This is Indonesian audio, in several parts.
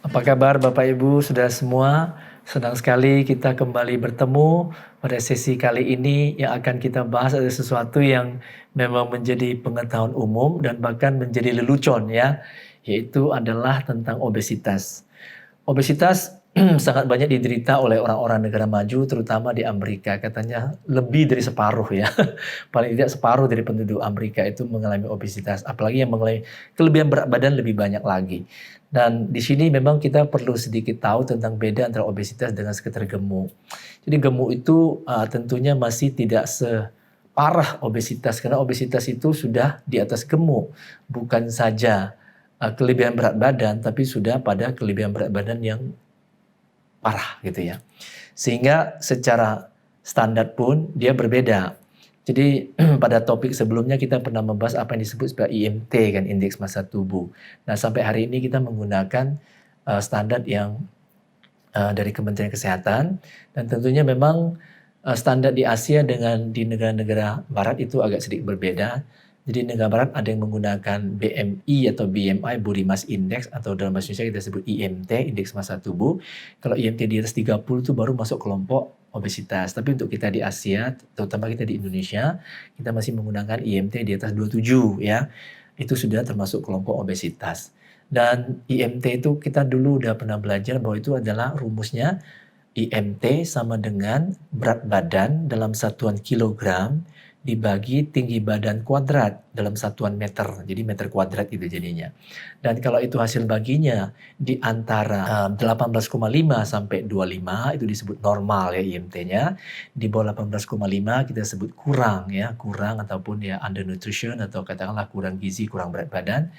Apa kabar Bapak Ibu sudah semua? Senang sekali kita kembali bertemu pada sesi kali ini yang akan kita bahas ada sesuatu yang memang menjadi pengetahuan umum dan bahkan menjadi lelucon ya, yaitu adalah tentang obesitas. Obesitas sangat banyak diderita oleh orang-orang negara maju, terutama di Amerika. Katanya lebih dari separuh ya, paling tidak separuh dari penduduk Amerika itu mengalami obesitas. Apalagi yang mengalami kelebihan berat badan lebih banyak lagi. Dan di sini memang kita perlu sedikit tahu tentang beda antara obesitas dengan sekedar gemuk. Jadi gemuk itu tentunya masih tidak separah obesitas, karena obesitas itu sudah di atas gemuk, bukan saja kelebihan berat badan, tapi sudah pada kelebihan berat badan yang parah gitu ya. Sehingga secara standar pun dia berbeda. Jadi pada topik sebelumnya kita pernah membahas apa yang disebut sebagai IMT kan, indeks massa tubuh. Nah, sampai hari ini kita menggunakan standar yang dari Kementerian Kesehatan, dan tentunya memang standar di Asia dengan di negara-negara barat itu agak sedikit berbeda. Jadi negara barat ada yang menggunakan BMI atau BMI, Body Mass Index, atau dalam bahasa Indonesia kita sebut IMT, indeks massa tubuh. Kalau IMT di atas 30 itu baru masuk kelompok obesitas. Tapi untuk kita di Asia, terutama kita di Indonesia, kita masih menggunakan IMT di atas 27 ya. Itu sudah termasuk kelompok obesitas. Dan IMT itu kita dulu udah pernah belajar bahwa itu adalah rumusnya IMT sama dengan berat badan dalam satuan kilogram dibagi tinggi badan kuadrat dalam satuan meter. Jadi meter kuadrat itu jadinya. Dan kalau itu hasil baginya di antara 18,5 sampai 25 itu disebut normal ya IMT-nya. Di bawah 18,5 kita sebut kurang ya, kurang ataupun ya undernutrition atau katakanlah kurang gizi, kurang berat badan.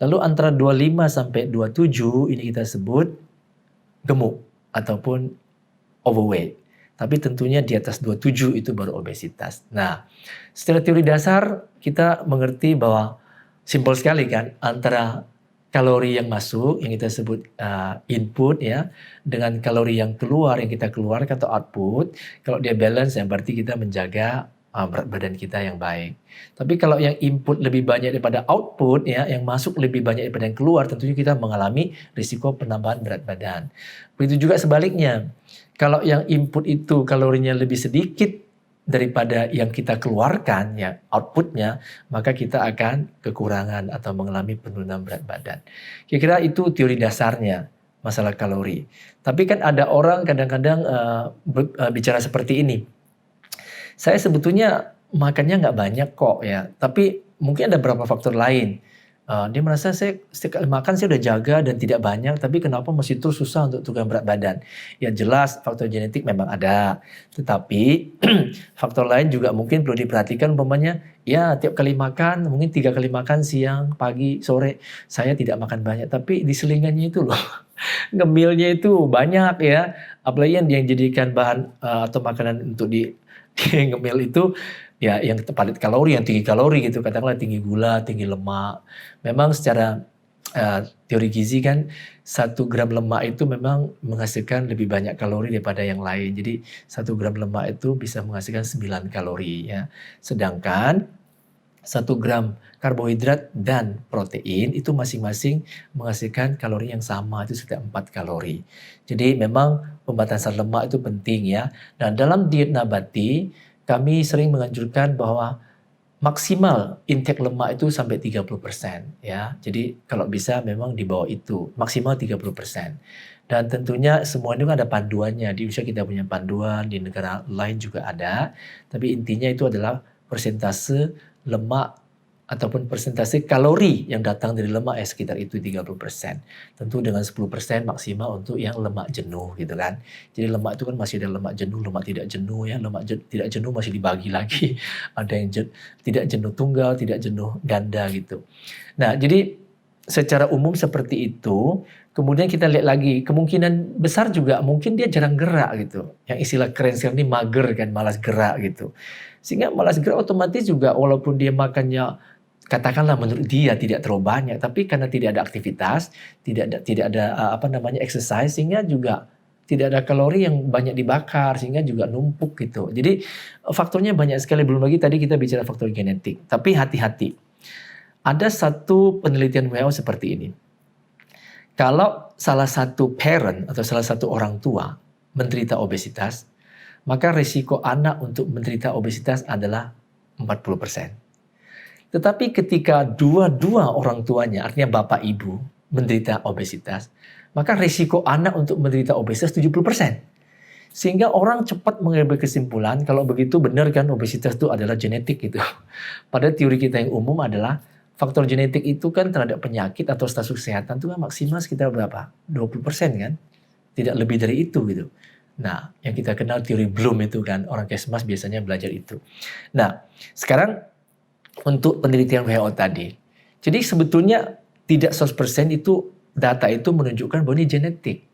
Lalu antara 25 sampai 27 ini kita sebut gemuk ataupun overweight. Tapi tentunya di atas 27 itu baru obesitas. Nah, secara teori dasar kita mengerti bahwa simpel sekali kan antara kalori yang masuk yang kita sebut input ya dengan kalori yang keluar yang kita keluarkan atau output. Kalau dia balance ya berarti kita menjaga berat badan kita yang baik. Tapi kalau yang input lebih banyak daripada output ya, yang masuk lebih banyak daripada yang keluar, tentunya kita mengalami risiko penambahan berat badan. Begitu juga sebaliknya. Kalau yang input itu kalorinya lebih sedikit daripada yang kita keluarkan ya outputnya, maka kita akan kekurangan atau mengalami penurunan berat badan. Kira-kira itu teori dasarnya masalah kalori. Tapi kan ada orang kadang-kadang bicara seperti ini. Saya sebetulnya makannya nggak banyak kok ya, tapi mungkin ada beberapa faktor lain. Dia merasa saya setiap kali makan saya udah jaga dan tidak banyak, tapi kenapa masih terus susah untuk turunkan berat badan? Ya jelas faktor genetik memang ada, tetapi faktor lain juga mungkin perlu diperhatikan. Umpamanya, ya tiap kali makan, mungkin 3 kali makan siang, pagi, sore, saya tidak makan banyak, tapi di selingannya itu loh, ngemilnya itu banyak ya, apalagi yang dijadikan bahan atau makanan untuk di ngemil itu ya yang padat kalori, yang tinggi kalori gitu, katakanlah tinggi gula, tinggi lemak. Memang secara teori gizi kan 1 gram lemak itu memang menghasilkan lebih banyak kalori daripada yang lain. Jadi 1 gram lemak itu bisa menghasilkan 9 kalori ya. Sedangkan 1 gram karbohidrat dan protein itu masing-masing menghasilkan kalori yang sama, itu sudah 4 kalori. Jadi memang pembatasan lemak itu penting ya. Dan dalam diet nabati kami sering menganjurkan bahwa maksimal intake lemak itu sampai 30% ya. Jadi kalau bisa memang di bawah itu, maksimal 30%. Dan tentunya semua itu kan ada panduannya. Di Indonesia kita punya panduan, di negara lain juga ada. Tapi intinya itu adalah persentase lemak ataupun persentase kalori yang datang dari lemak ya sekitar itu 30%. Tentu dengan 10% maksimal untuk yang lemak jenuh gitu kan. Jadi lemak itu kan masih ada lemak jenuh, lemak tidak jenuh ya. Lemak tidak jenuh masih dibagi lagi. Ada yang tidak jenuh tunggal, tidak jenuh ganda gitu. Nah, jadi secara umum seperti itu. Kemudian kita lihat lagi, kemungkinan besar juga mungkin dia jarang gerak gitu. Yang istilah keren sekarang ini mager kan, malas gerak gitu. Sehingga malas gerak otomatis juga walaupun dia makannya katakanlah menurut dia tidak terlalu banyak, tapi karena tidak ada aktivitas, tidak ada exercise, sehingga juga tidak ada kalori yang banyak dibakar, sehingga juga numpuk gitu. Jadi faktornya banyak sekali, belum lagi tadi kita bicara faktor genetik. Tapi hati-hati. Ada satu penelitian WHO seperti ini. Kalau salah satu parent atau salah satu orang tua menderita obesitas, maka risiko anak untuk menderita obesitas adalah 40%. Tetapi ketika dua-dua orang tuanya, artinya bapak ibu, menderita obesitas, maka risiko anak untuk menderita obesitas 70%. Sehingga orang cepat mengambil kesimpulan kalau begitu benar kan obesitas itu adalah genetik gitu. Pada teori kita yang umum adalah faktor genetik itu kan terhadap penyakit atau status kesehatan itu kan maksimal sekitar berapa? 20% kan? Tidak lebih dari itu gitu. Nah, yang kita kenal teori Bloom itu kan, orang Kesmas biasanya belajar itu. Nah, sekarang untuk penelitian WHO tadi. Jadi sebetulnya tidak 100% itu data itu menunjukkan bahwa ini genetik.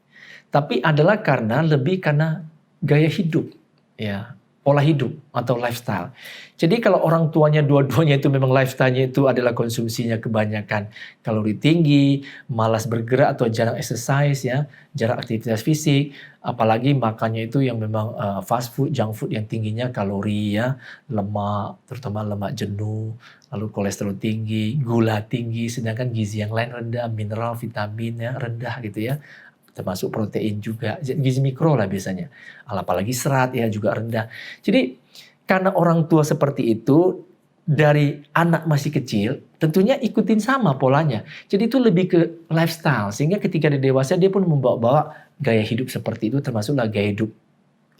Tapi adalah lebih karena gaya hidup, ya, pola hidup atau lifestyle. Jadi kalau orang tuanya dua-duanya itu memang lifestyle-nya itu adalah konsumsinya kebanyakan kalori tinggi, malas bergerak atau jarang exercise ya, jarang aktivitas fisik, apalagi makannya itu yang memang fast food, junk food yang tingginya kalori ya, lemak, terutama lemak jenuh, lalu kolesterol tinggi, gula tinggi, sedangkan gizi yang lain rendah, mineral, vitamin ya rendah gitu ya. Termasuk protein juga, gizi mikro lah biasanya. Apalagi serat ya juga rendah. Jadi karena orang tua seperti itu, dari anak masih kecil, tentunya ikutin sama polanya. Jadi itu lebih ke lifestyle, sehingga ketika dia dewasa dia pun membawa-bawa gaya hidup seperti itu, termasuklah gaya hidup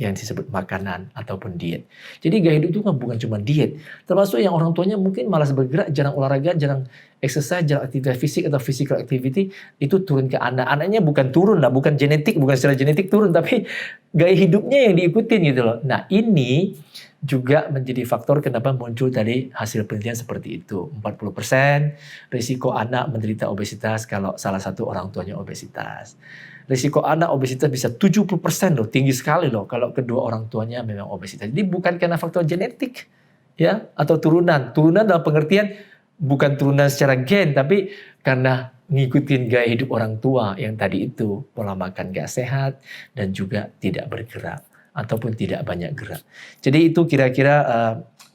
yang disebut makanan ataupun diet. Jadi gaya hidup itu kan bukan cuma diet, termasuk yang orang tuanya mungkin malas bergerak, jarang olahraga, jarang exercise, jarang aktivitas fisik atau physical activity, itu turun ke anak. Anaknya bukan turun lah, bukan genetik, bukan secara genetik turun, tapi gaya hidupnya yang diikutin gitu loh. Nah ini juga menjadi faktor kenapa muncul tadi hasil penelitian seperti itu. 40% risiko anak menderita obesitas kalau salah satu orang tuanya obesitas. Risiko anak obesitas bisa 70% loh, tinggi sekali loh kalau kedua orang tuanya memang obesitas. Jadi bukan karena faktor genetik ya atau turunan. Turunan dalam pengertian bukan turunan secara gen, tapi karena ngikutin gaya hidup orang tua yang tadi itu, pola makan gak sehat dan juga tidak bergerak ataupun tidak banyak gerak. Jadi itu kira-kira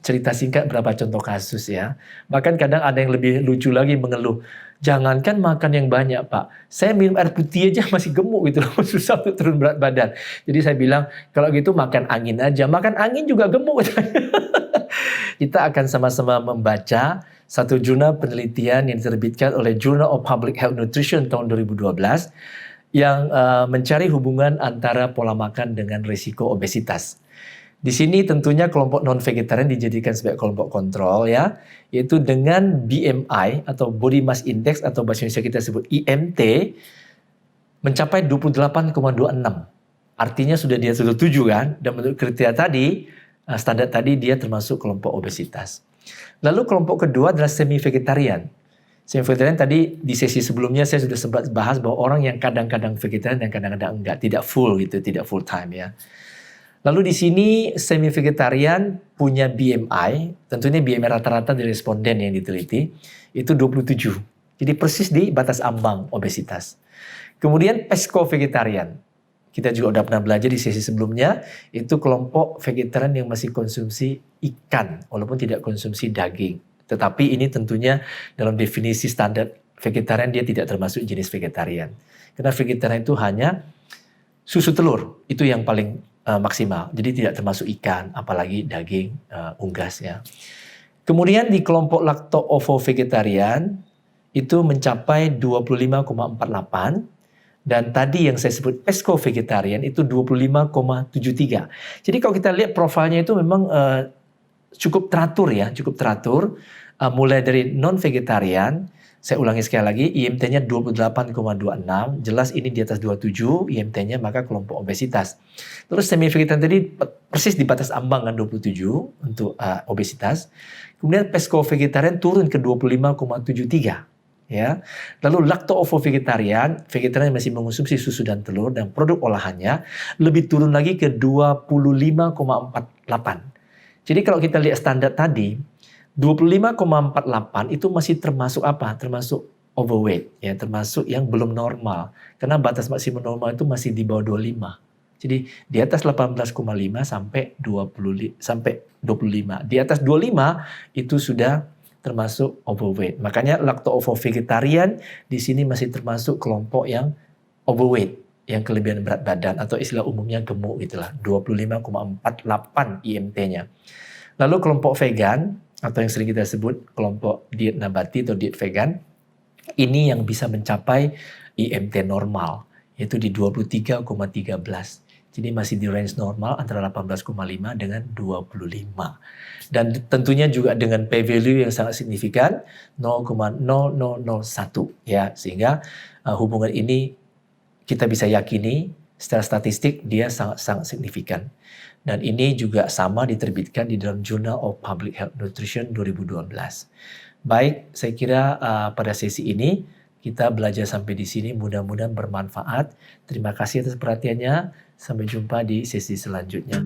cerita singkat berapa contoh kasus ya. Bahkan kadang ada yang lebih lucu lagi mengeluh, jangankan makan yang banyak Pak, saya minum air putih aja masih gemuk gitu loh, susah untuk turun berat badan. Jadi saya bilang, kalau gitu makan angin aja, makan angin juga gemuk. Kita akan sama-sama membaca satu jurnal penelitian yang diterbitkan oleh Journal of Public Health Nutrition tahun 2012 yang mencari hubungan antara pola makan dengan risiko obesitas. Di sini tentunya kelompok non-vegetarian dijadikan sebagai kelompok kontrol ya, yaitu dengan BMI atau Body Mass Index atau bahasa Indonesia kita sebut IMT mencapai 28,26. Artinya sudah di atas 27 kan, dan menurut kriteria tadi, standar tadi dia termasuk kelompok obesitas. Lalu kelompok kedua adalah semi-vegetarian. Semi-vegetarian tadi di sesi sebelumnya saya sudah sempat bahas bahwa orang yang kadang-kadang vegetarian dan kadang-kadang enggak, tidak full gitu, tidak full time ya. Lalu di sini semi-vegetarian punya BMI, tentunya BMI rata-rata dari responden yang diteliti, itu 27. Jadi persis di batas ambang obesitas. Kemudian pesco-vegetarian. Kita juga udah pernah belajar di sesi sebelumnya, itu kelompok vegetarian yang masih konsumsi ikan, walaupun tidak konsumsi daging. Tetapi ini tentunya dalam definisi standar vegetarian dia tidak termasuk jenis vegetarian. Karena vegetarian itu hanya susu telur, itu yang paling maksimal. Jadi tidak termasuk ikan, apalagi daging unggas ya. Kemudian di kelompok lacto-ovo-vegetarian itu mencapai 25,48 dan tadi yang saya sebut pesco-vegetarian itu 25,73. Jadi kalau kita lihat profilnya itu memang cukup teratur ya, cukup teratur. Mulai dari non-vegetarian, saya ulangi sekali lagi, IMT-nya 28,26, jelas ini di atas 27 IMT-nya, maka kelompok obesitas. Terus semi-vegetarian tadi persis di batas ambang kan 27 untuk obesitas. Kemudian pesco-vegetarian turun ke 25,73. Ya. Lalu lacto-ovo-vegetarian, vegetarian masih mengonsumsi susu dan telur dan produk olahannya, lebih turun lagi ke 25,48. Jadi kalau kita lihat standar tadi, 25,48 itu masih termasuk apa? Termasuk overweight, ya, termasuk yang belum normal. Karena batas maksimum normal itu masih di bawah 25. Jadi di atas 18,5 sampai 25. Di atas 25 itu sudah termasuk overweight. Makanya lacto-ovo-vegetarian di sini masih termasuk kelompok yang overweight, yang kelebihan berat badan atau istilah umumnya gemuk gitulah, 25,48 IMT-nya. Lalu kelompok vegan atau yang sering kita sebut kelompok diet nabati atau diet vegan, ini yang bisa mencapai IMT normal, yaitu di 23,13. Jadi masih di range normal antara 18,5 dengan 25. Dan tentunya juga dengan p-value yang sangat signifikan 0,0001 ya, sehingga hubungan ini kita bisa yakini secara statistik dia sangat-sangat signifikan. Dan ini juga sama diterbitkan di dalam Journal of Public Health Nutrition 2012. Baik, saya kira pada sesi ini kita belajar sampai di sini, mudah-mudahan bermanfaat. Terima kasih atas perhatiannya. Sampai jumpa di sesi selanjutnya.